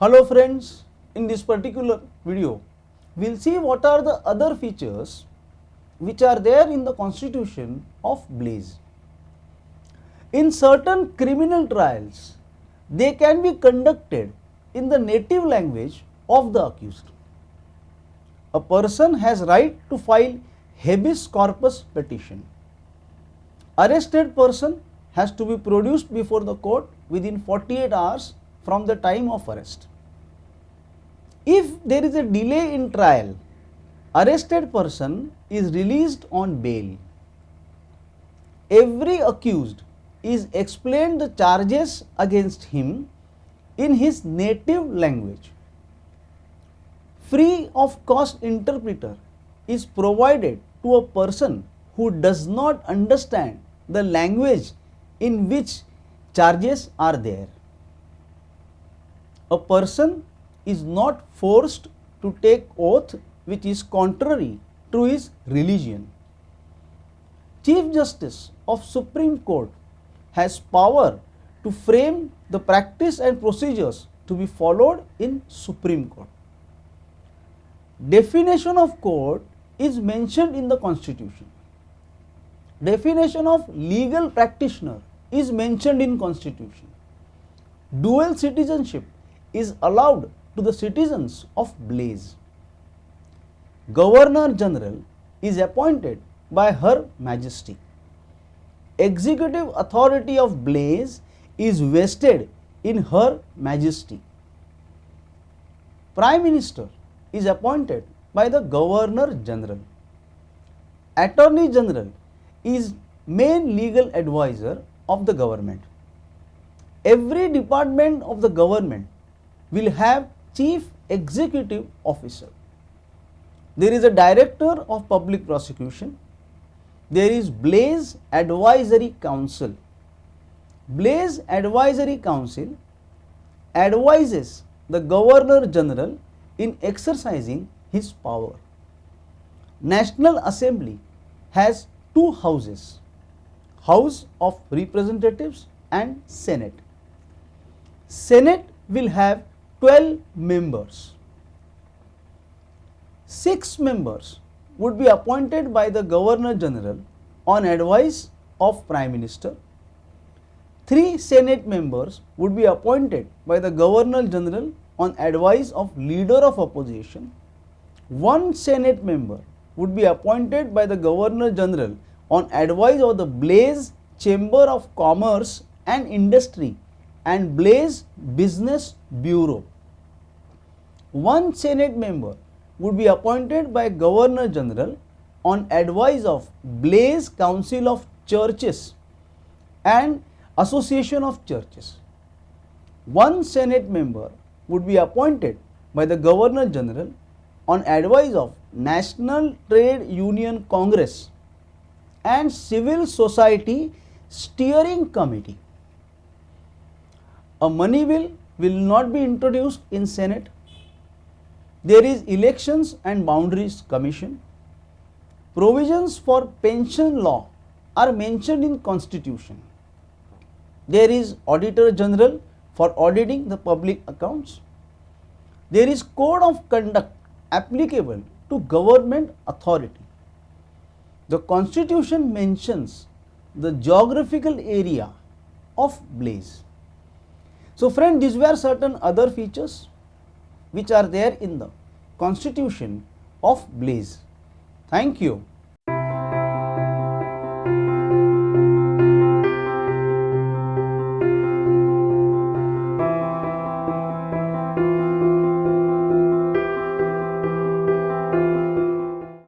Hello friends, in this particular video, we will see what are the other features which are there in the constitution of Blaze. In certain criminal trials, they can be conducted in the native language of the accused. A person has right to file habeas corpus petition. Arrested person has to be produced before the court within 48 hours from the time of arrest. If there is a delay in trial, arrested person is released on bail. Every accused is explained the charges against him in his native language. Free of cost interpreter is provided to a person who does not understand the language in which charges are there. A person is not forced to take oath which is contrary to his religion. Chief Justice of Supreme Court has power to frame the practice and procedures to be followed in Supreme Court. Definition of court is mentioned in the Constitution. Definition of legal practitioner is mentioned in Constitution. Dual citizenship is allowed to the citizens of Blaze. Governor General is appointed by Her Majesty. Executive authority of Blaze is vested in Her Majesty. Prime Minister is appointed by the Governor General. Attorney General is main legal advisor of the government. Every department of the government will have Chief Executive Officer. There is a Director of Public Prosecution. There is Blaze Advisory Council. Blaze Advisory Council advises the Governor General in exercising his power. National Assembly has two houses, House of Representatives and Senate. Senate will have 12 members. 6 members would be appointed by the Governor General on advice of Prime Minister. 3 Senate members would be appointed by the Governor General on advice of Leader of Opposition. 1 Senate member would be appointed by the Governor General on advice of the Blaze Chamber of Commerce and Industry and Blaze Business Bureau. 1 Senate member would be appointed by Governor General on advice of Blaze Council of Churches and Association of Churches. 1 Senate member would be appointed by the Governor General on advice of National Trade Union Congress and Civil Society Steering Committee. A money bill will not be introduced in Senate. There is Elections and Boundaries Commission. Provisions for pension law are mentioned in Constitution. There is Auditor General for auditing the public accounts. There is Code of Conduct applicable to government authority. The Constitution mentions the geographical area of Blaze. So friend, these were certain other features which are there in the Constitution of Blaze. Thank you.